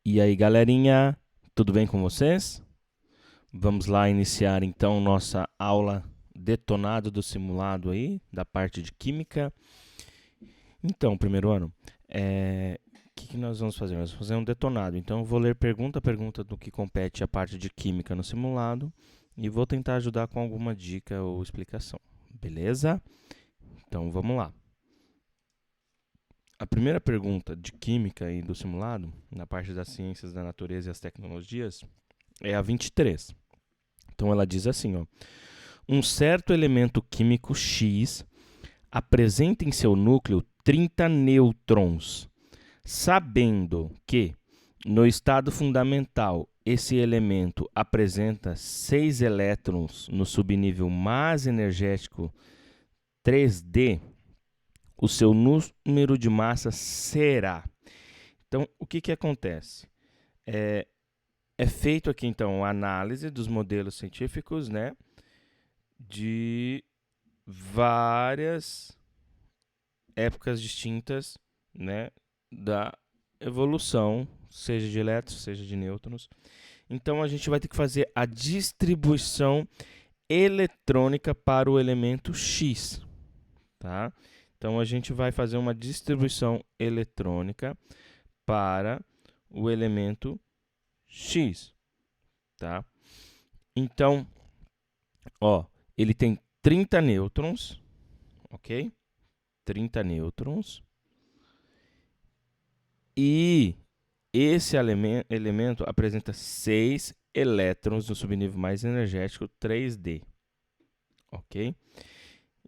E aí, galerinha, tudo bem com vocês? Vamos lá iniciar então nossa aula detonado do simulado aí, da parte de química. Então, primeiro ano, o que nós vamos fazer? Nós vamos fazer um detonado. Então, eu vou ler pergunta a pergunta do que compete a parte de química no simulado e vou tentar ajudar com alguma dica ou explicação, beleza? Então, vamos lá. A primeira pergunta de química aí do simulado, na parte das ciências da natureza e as tecnologias, é a 23. Então ela diz assim, ó: um certo elemento químico X apresenta em seu núcleo 30 nêutrons, sabendo que no estado fundamental esse elemento apresenta 6 elétrons no subnível mais energético 3D, o seu número de massa será. Então, o que acontece? É feito aqui, então, a análise dos modelos científicos, né, de várias épocas distintas, né, da evolução, seja de elétrons, seja de nêutrons. Então, a gente vai ter que fazer a distribuição eletrônica para o elemento X, tá? Então, a gente vai fazer uma distribuição eletrônica para o elemento X, tá? Então, ó, ele tem 30 nêutrons, ok? 30 nêutrons. E esse elemento apresenta 6 elétrons no subnível mais energético 3D, ok?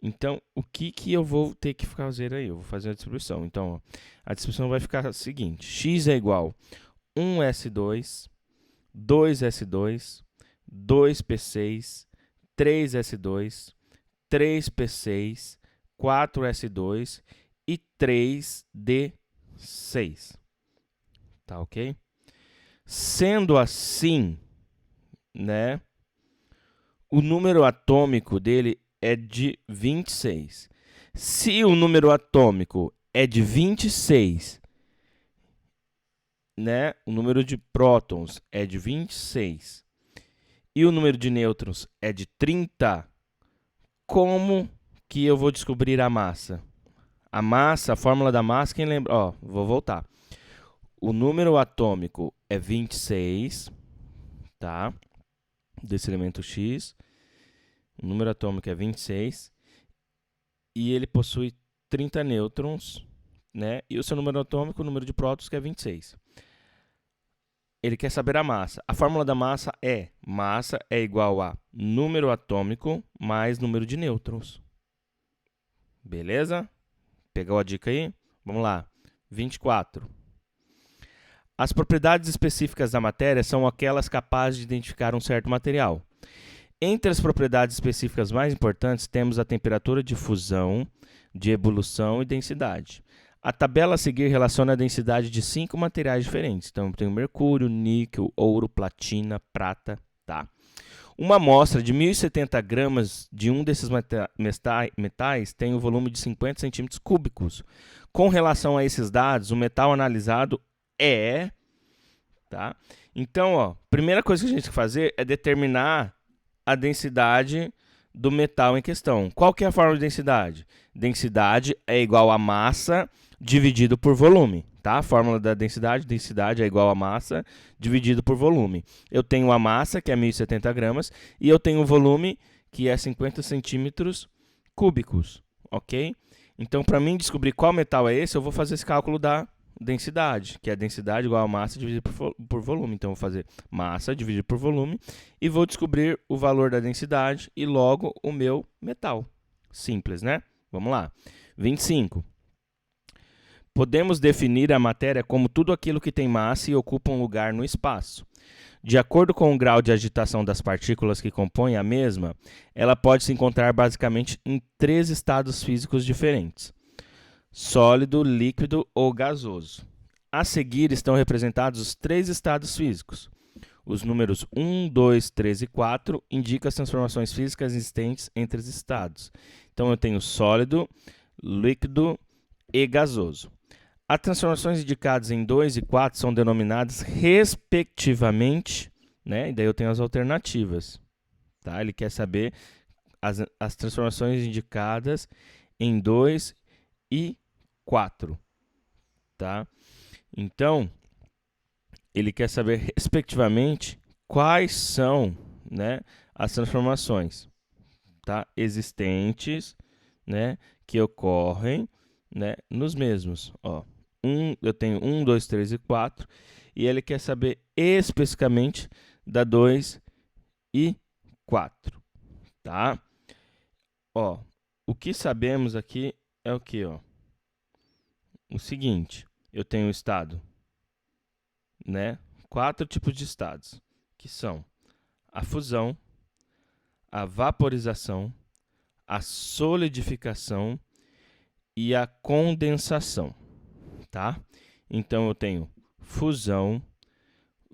Então, o que eu vou ter que fazer aí? Eu vou fazer a distribuição. Então, ó, a distribuição vai ficar a seguinte: x é igual a 1s2, 2s2, 2p6, 3s2, 3p6, 4s2 e 3d6. Tá ok? Sendo assim, né, o número atômico dele é de 26. Se o número atômico é de 26, né, o número de prótons é de 26 e o número de nêutrons é de 30, como que eu vou descobrir a massa? A massa, a fórmula da massa, quem lembra? Ó, vou voltar. O número atômico é 26, tá? Desse elemento X. O número atômico é 26 e ele possui 30 nêutrons, né? E o seu número atômico, o número de prótons, que é 26. Ele quer saber a massa. A fórmula da massa é igual a número atômico mais número de nêutrons. Beleza? Pegou a dica aí? Vamos lá. 24. As propriedades específicas da matéria são aquelas capazes de identificar um certo material. Entre as propriedades específicas mais importantes, temos a temperatura de fusão, de ebulição e densidade. A tabela a seguir relaciona a densidade de 5 materiais diferentes. Então, tem o mercúrio, níquel, ouro, platina, prata, tá? Uma amostra de 1.070 gramas de um desses metais tem o volume de 50 centímetros cúbicos. Com relação a esses dados, o metal analisado é... Tá? Então, ó, primeira coisa que a gente tem que fazer é determinar a densidade do metal em questão. Qual que é a fórmula de densidade? Densidade é igual a massa dividido por volume. Tá? A fórmula da densidade é igual a massa dividido por volume. Eu tenho a massa, que é 1.070 gramas, e eu tenho o volume, que é 50 centímetros cúbicos. Ok? Então, para mim descobrir qual metal é esse, eu vou fazer esse cálculo da densidade, que é a densidade igual a massa dividida por volume. Então, eu vou fazer massa dividido por volume e vou descobrir o valor da densidade e logo o meu metal. Simples, né? Vamos lá. 25. Podemos definir a matéria como tudo aquilo que tem massa e ocupa um lugar no espaço. De acordo com o grau de agitação das partículas que compõem a mesma, ela pode se encontrar basicamente em 3 estados físicos diferentes: sólido, líquido ou gasoso. A seguir estão representados os 3 estados físicos. Os números 1, 2, 3 e 4 indicam as transformações físicas existentes entre os estados. Então, eu tenho sólido, líquido e gasoso. As transformações indicadas em 2 e 4 são denominadas respectivamente, né? E daí eu tenho as alternativas, tá? Ele quer saber as transformações indicadas em 2 e 4, tá? Então, ele quer saber respectivamente quais são, né, as transformações, tá, existentes, né, que ocorrem, né, nos mesmos. Ó, eu tenho 1, 2, 3 e 4, e ele quer saber especificamente da 2 e 4, tá? Ó, o que sabemos aqui é o que, ó? O seguinte, eu tenho o estado, né? 4 tipos de estados, que são a fusão, a vaporização, a solidificação e a condensação, tá? Então eu tenho fusão,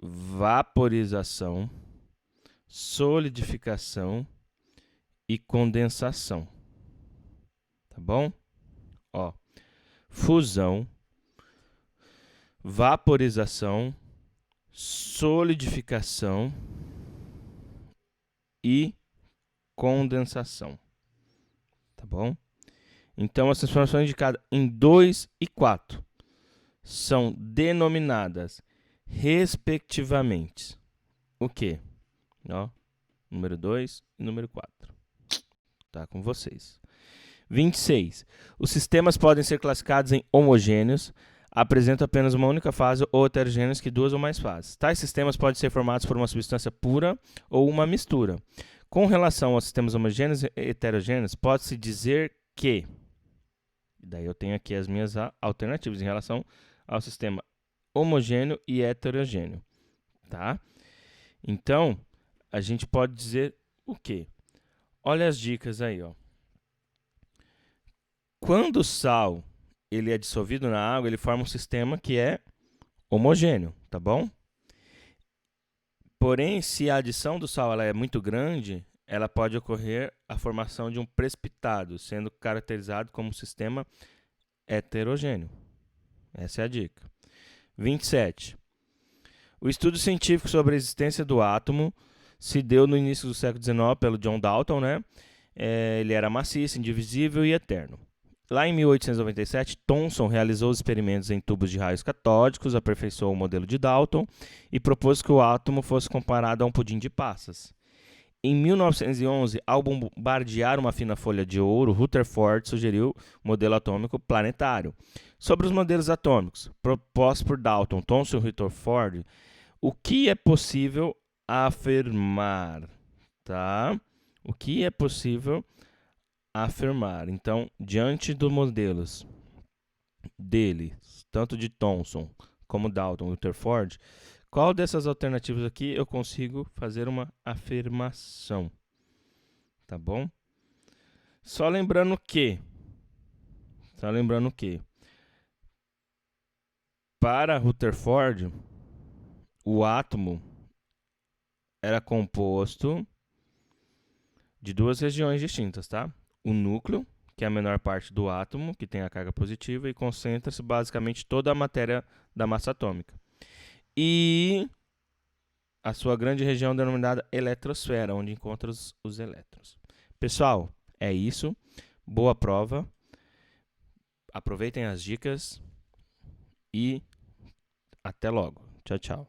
vaporização, solidificação e condensação, tá bom? Ó, fusão, vaporização, solidificação e condensação, tá bom? Então, as transformações indicadas em 2 e 4 são denominadas, respectivamente, o quê? Ó, número 2 e número 4. Tá com vocês. 26. Os sistemas podem ser classificados em homogêneos, apresentam apenas uma única fase, ou heterogêneos, que 2 ou mais fases. Tais sistemas podem ser formados por uma substância pura ou uma mistura. Com relação aos sistemas homogêneos e heterogêneos, pode-se dizer que... Daí eu tenho aqui as minhas alternativas em relação ao sistema homogêneo e heterogêneo, tá? Então, a gente pode dizer o quê? Olha as dicas aí, ó. Quando o sal ele é dissolvido na água, ele forma um sistema que é homogêneo, tá bom? Porém, se a adição do sal ela é muito grande, ela pode ocorrer a formação de um precipitado, sendo caracterizado como um sistema heterogêneo. Essa é a dica. 27. O estudo científico sobre a existência do átomo se deu no início do século XIX pelo John Dalton, né? Ele era maciço, indivisível e eterno. Lá em 1897, Thomson realizou os experimentos em tubos de raios catódicos, aperfeiçoou o modelo de Dalton e propôs que o átomo fosse comparado a um pudim de passas. Em 1911, ao bombardear uma fina folha de ouro, Rutherford sugeriu o modelo atômico planetário. Sobre os modelos atômicos propostos por Dalton, Thomson e Rutherford, o que é possível afirmar? Tá? O que é possível afirmar? Então, diante dos modelos deles, tanto de Thomson como Dalton e Rutherford, qual dessas alternativas aqui eu consigo fazer uma afirmação? Tá bom? Só lembrando que para Rutherford, o átomo era composto de duas regiões distintas, tá? O núcleo, que é a menor parte do átomo, que tem a carga positiva, e concentra-se basicamente toda a matéria da massa atômica. E a sua grande região denominada eletrosfera, onde encontra os elétrons. Pessoal, é isso. Boa prova. Aproveitem as dicas e até logo. Tchau, tchau.